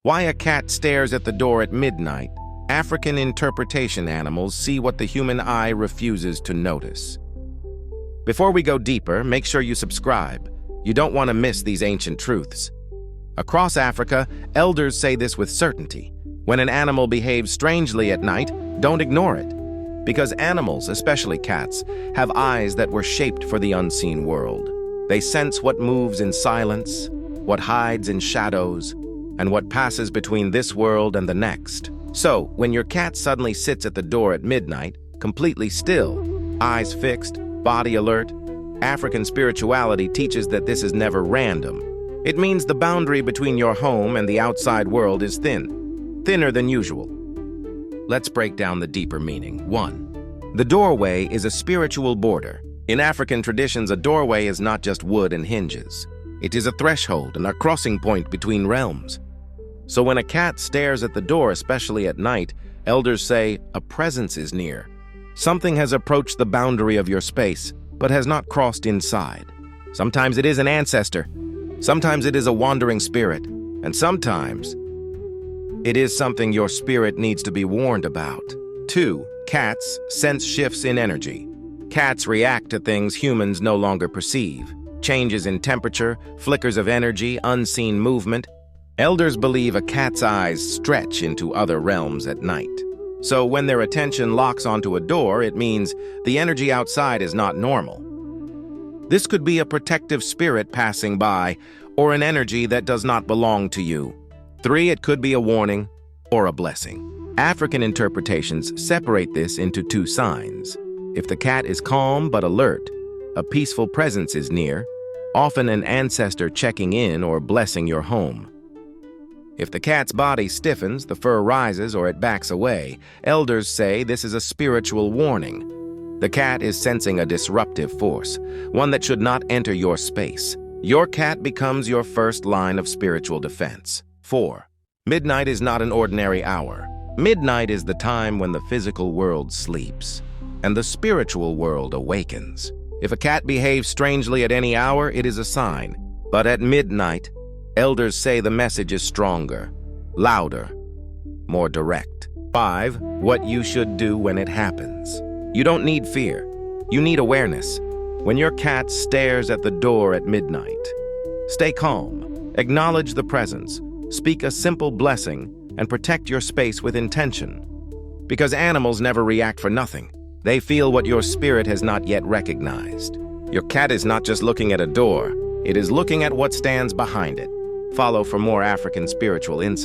Why a cat stares at the door at midnight. African interpretation animals see what the human eye refuses to notice. Before we go deeper, make sure you subscribe. You don't want to miss these ancient truths. Across Africa, elders say this with certainty. When an animal behaves strangely at night, don't ignore it. Because animals, especially cats, have eyes that were shaped for the unseen world. They sense what moves in silence, what hides in shadows, and what passes between this world and the next. So, when your cat suddenly sits at the door at midnight, completely still, eyes fixed, body alert, African spirituality teaches that this is never random. It means the boundary between your home and the outside world is thinner than usual. Let's break down the deeper meaning. 1. The doorway is a spiritual border. In African traditions, a doorway is not just wood and hinges. It is a threshold and a crossing point between realms. So when a cat stares at the door, especially at night, elders say a presence is near. Something has approached the boundary of your space, but has not crossed inside. Sometimes it is an ancestor. Sometimes it is a wandering spirit. And sometimes it is something your spirit needs to be warned about. 2. Cats sense shifts in energy. Cats react to things humans no longer perceive. Changes in temperature, flickers of energy, unseen movement. Elders believe a cat's eyes stretch into other realms at night. So when their attention locks onto a door, it means the energy outside is not normal. This could be a protective spirit passing by, or an energy that does not belong to you. 3. It could be a warning or a blessing. African interpretations separate this into 2 signs. If the cat is calm but alert, a peaceful presence is near, often an ancestor checking in or blessing your home. If the cat's body stiffens, the fur rises, or it backs away, elders say this is a spiritual warning. The cat is sensing a disruptive force, one that should not enter your space. Your cat becomes your first line of spiritual defense. 4. Midnight is not an ordinary hour. Midnight is the time when the physical world sleeps, and the spiritual world awakens. If a cat behaves strangely at any hour, it is a sign. But at midnight, elders say the message is stronger, louder, more direct. 5. What you should do when it happens. You don't need fear. You need awareness. When your cat stares at the door at midnight, stay calm, acknowledge the presence, speak a simple blessing, and protect your space with intention. Because animals never react for nothing. They feel what your spirit has not yet recognized. Your cat is not just looking at a door, it is looking at what stands behind it. Follow for more African spiritual insights.